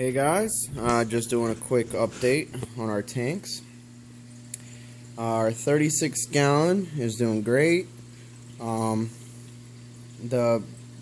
Hey guys, just doing a quick update on our tanks. Our 36 gallon is doing great. The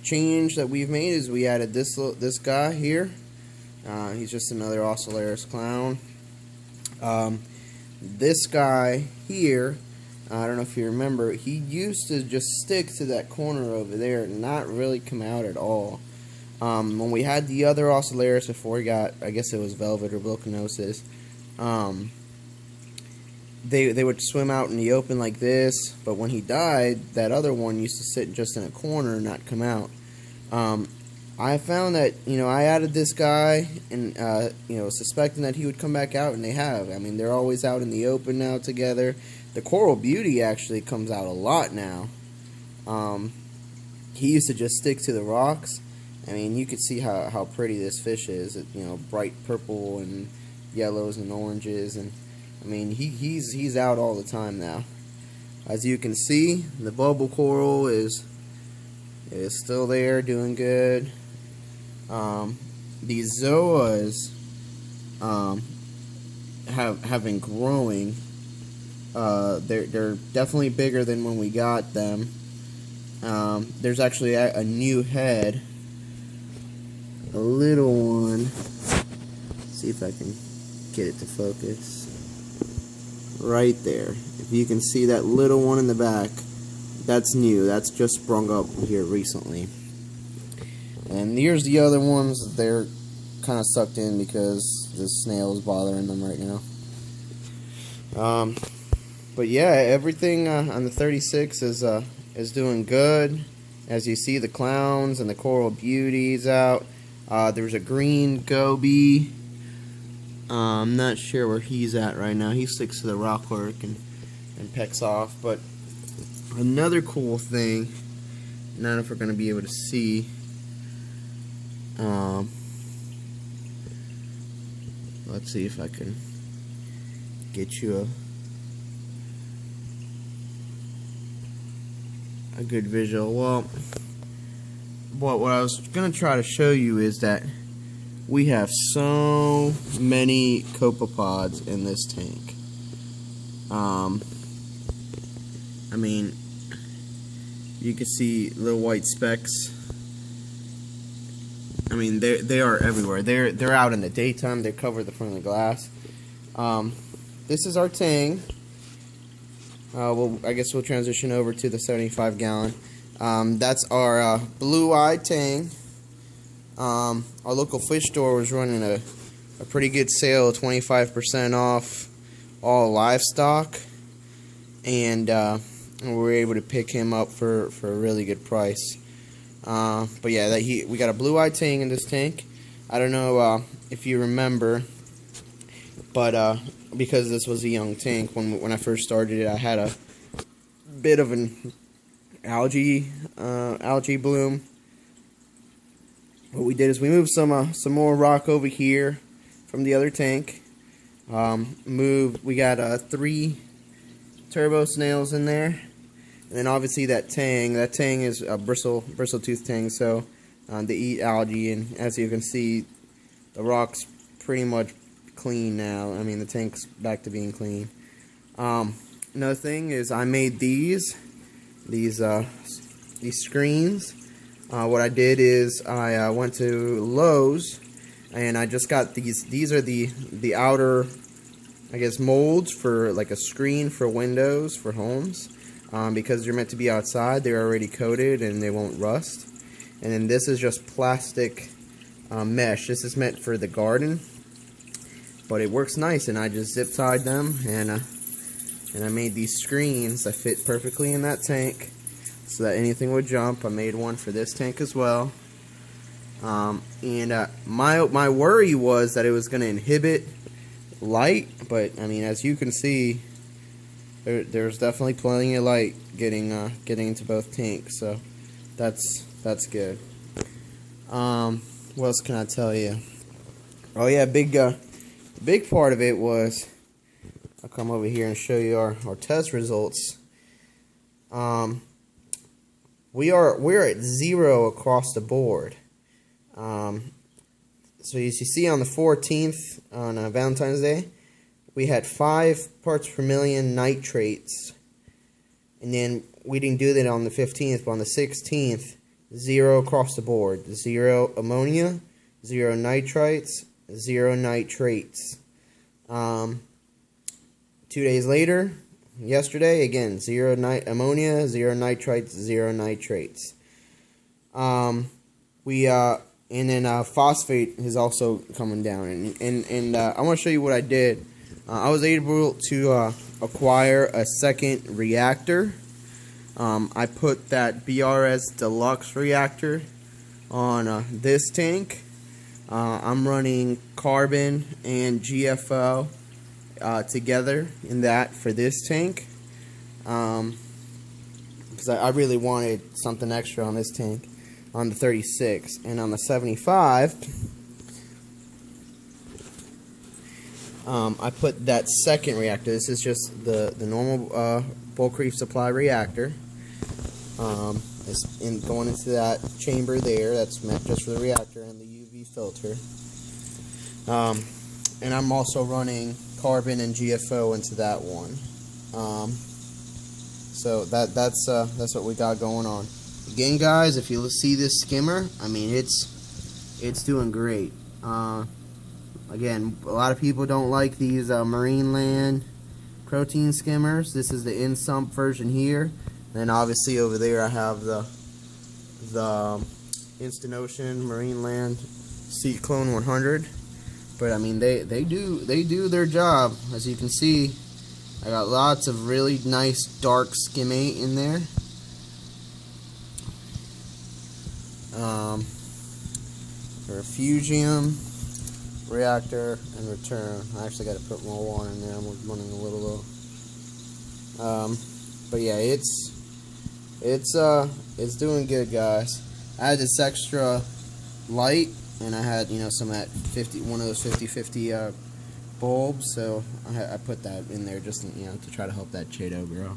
change that we've made is we added this guy here. He's just another Ocellaris clown. This guy here, I don't know if you remember, he used to just stick to that corner over there and not really come out at all. When we had the other Ocellaris before he got, I guess it was velvet or volcanosis, they would swim out in the open like this, but when he died, that other one used to sit just in a corner and not come out. I found that, I added this guy and, suspecting that he would come back out, and they have. I mean, they're always out in the open now together. The Coral Beauty actually comes out a lot now. He used to just stick to the rocks. I mean, you could see how pretty this fish is. Bright purple and yellows and oranges, and I mean, he's out all the time now. As you can see, the bubble coral is still there, doing good. These zoas have been growing. They're definitely bigger than when we got them. There's actually a new head. A little one. Let's see if I can get it to focus. Right there. If you can see that little one in the back, that's new. That's just sprung up here recently. And here's the other ones. They're kind of sucked in because the snail is bothering them right now. But yeah, everything on the 36 is doing good. As you see, the clowns and the Coral Beauties out. There's a green goby. I'm not sure where he's at right now. He sticks to the rockwork and pecks off. But another cool thing, I don't know if we're going to be able to see. Let's see if I can get you a good visual. Well, what I was going to try to show you is that we have so many copepods in this tank. I mean, you can see little white specks. I mean, they are everywhere. They're out in the daytime. They cover the front of the glass. This is our tang. I guess we'll transition over to the 75 gallon. That's our blue-eyed tang. Our local fish store was running a pretty good sale, 25% off all livestock, and we were able to pick him up for a really good price. But yeah, we got a blue-eyed tang in this tank. I don't know if you remember, but because this was a young tank, when I first started it, I had a bit of an algae bloom. What we did is we moved some more rock over here from the other tank. We got 3 turbo snails in there, and then obviously that tang is a bristle tooth tang, so they eat algae, and as you can see, the rock's pretty much clean now. I mean, the tank's back to being clean. Another thing is I made these screens. What I did is I went to Lowe's and I just got these. These are the outer, I guess, molds for like a screen for windows for homes, because they're meant to be outside. They're already coated and they won't rust. And then this is just plastic mesh. This is meant for the garden, but it works nice. And I just zip tied them, and I made these screens that fit perfectly in that tank, so that anything would jump. I made one for this tank as well. My worry was that it was going to inhibit light, but I mean, as you can see, there's definitely plenty of light getting into both tanks, so that's good. What else can I tell you? Oh yeah, the big part of it was, I'll come over here and show you our test results. We're at 0 across the board. So as you see on the 14th, on Valentine's Day, we had 5 parts per million nitrates. And then we didn't do that on the 15th, but on the 16th, 0 across the board. 0 ammonia, 0 nitrites, 0 nitrates. 2 days later, yesterday, again, 0 ammonia, 0 nitrites, 0 nitrates. And then phosphate is also coming down. And I want to show you what I did. I was able to acquire a second reactor. I put that BRS Deluxe reactor on this tank. I'm running carbon and GFO together in that for this tank. Because I really wanted something extra on this tank. On the 36 and on the 75, I put that second reactor. This is just the normal bulk reef supply reactor. It's going into that chamber there. That's meant just for the reactor and the UV filter. And I'm also running carbon and GFO into that one. So that's what we got going on. Again, guys, if you see this skimmer, I mean, it's doing great. Again, a lot of people don't like these marine land protein skimmers. This is the in-sump version here. And then obviously over there I have the Instant Ocean Marine Land Seat Clone 100. But I mean, they do their job. As you can see, I got lots of really nice dark skimmate in there. Refugium, reactor, and return. I actually got to put more water in there. I'm running a little low. But yeah, it's doing good, guys. I had this extra light, and I had some at one of those 50/50 bulbs, so I put that in there just to try to help that chaeto grow.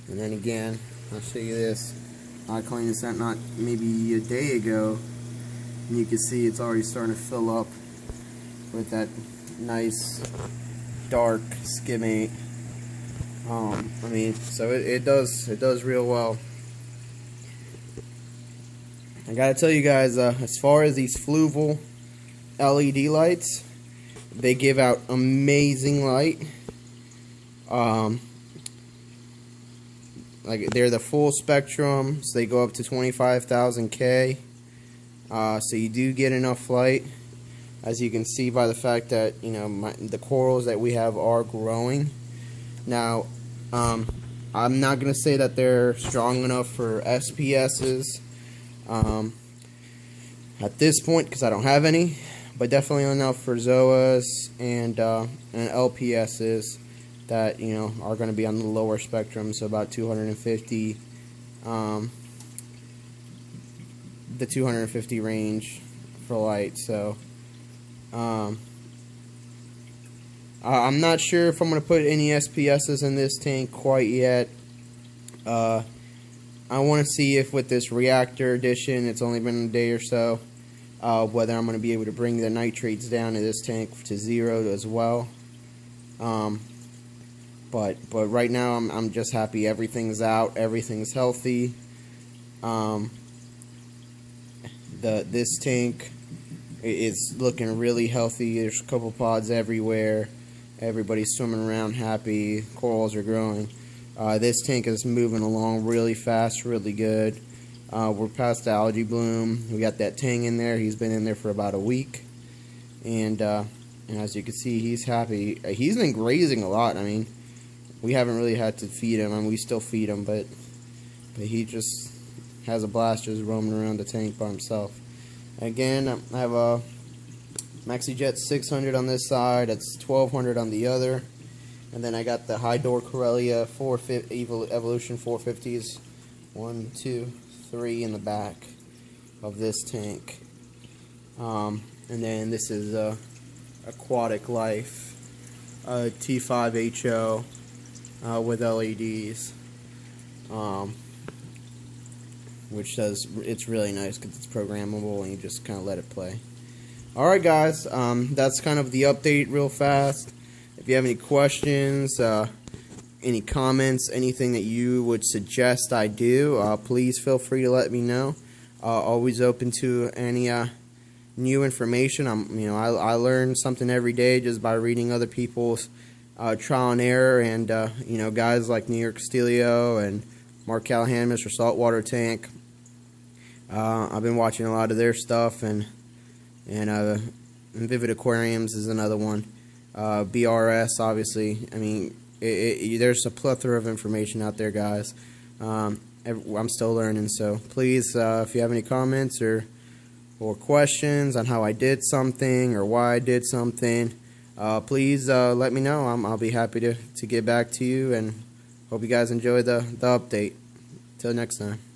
And then again, I'll show you this. I cleaned this out not maybe a day ago, and you can see it's already starting to fill up with that nice dark skimmate. I mean, so it does real well. I gotta tell you guys, as far as these Fluval LED lights, they give out amazing light. Like, they're the full spectrum, so they go up to 25,000 K. So you do get enough light, as you can see by the fact that the corals that we have are growing. Now, I'm not gonna say that they're strong enough for SPSs at this point because I don't have any, but definitely enough for ZOAs and LPSs that are going to be on the lower spectrum, so about 250, the 250 range for light. So I'm not sure if I'm going to put any SPSs in this tank quite yet. I want to see if with this reactor addition, it's only been a day or so, whether I'm going to be able to bring the nitrates down in this tank to 0 as well. But right now I'm just happy everything's out, everything's healthy. This tank is looking really healthy. There's a couple pods everywhere. Everybody's swimming around happy. Corals are growing. This tank is moving along really fast, really good. We're past the algae bloom. We got that tang in there. He's been in there for about a week, and as you can see, he's happy. He's been grazing a lot. I mean, we haven't really had to feed him. I mean, we still feed him, but he just has a blast just roaming around the tank by himself. Again, I have a MaxiJet 600 on this side. It's 1200 on the other. And then I got the Hydor Corellia Evolution 450s. 1, 2, 3 in the back of this tank. And then this is Aquatic Life T5HO with LEDs. it's really nice because it's programmable and you just kind of let it play. Alright guys, that's kind of the update real fast. If you have any questions, any comments, anything that you would suggest I do, please feel free to let me know. Always open to any new information. I learn something every day just by reading other people's trial and error, and guys like New York Stelio and Mark Callahan, Mr. Saltwater Tank. I've been watching a lot of their stuff, and Vivid Aquariums is another one. BRS, obviously. I mean, there's a plethora of information out there, guys. I'm still learning, so please, if you have any comments or questions on how I did something or why I did something, please let me know. I'll be happy to get back to you, and hope you guys enjoy the update. Till next time.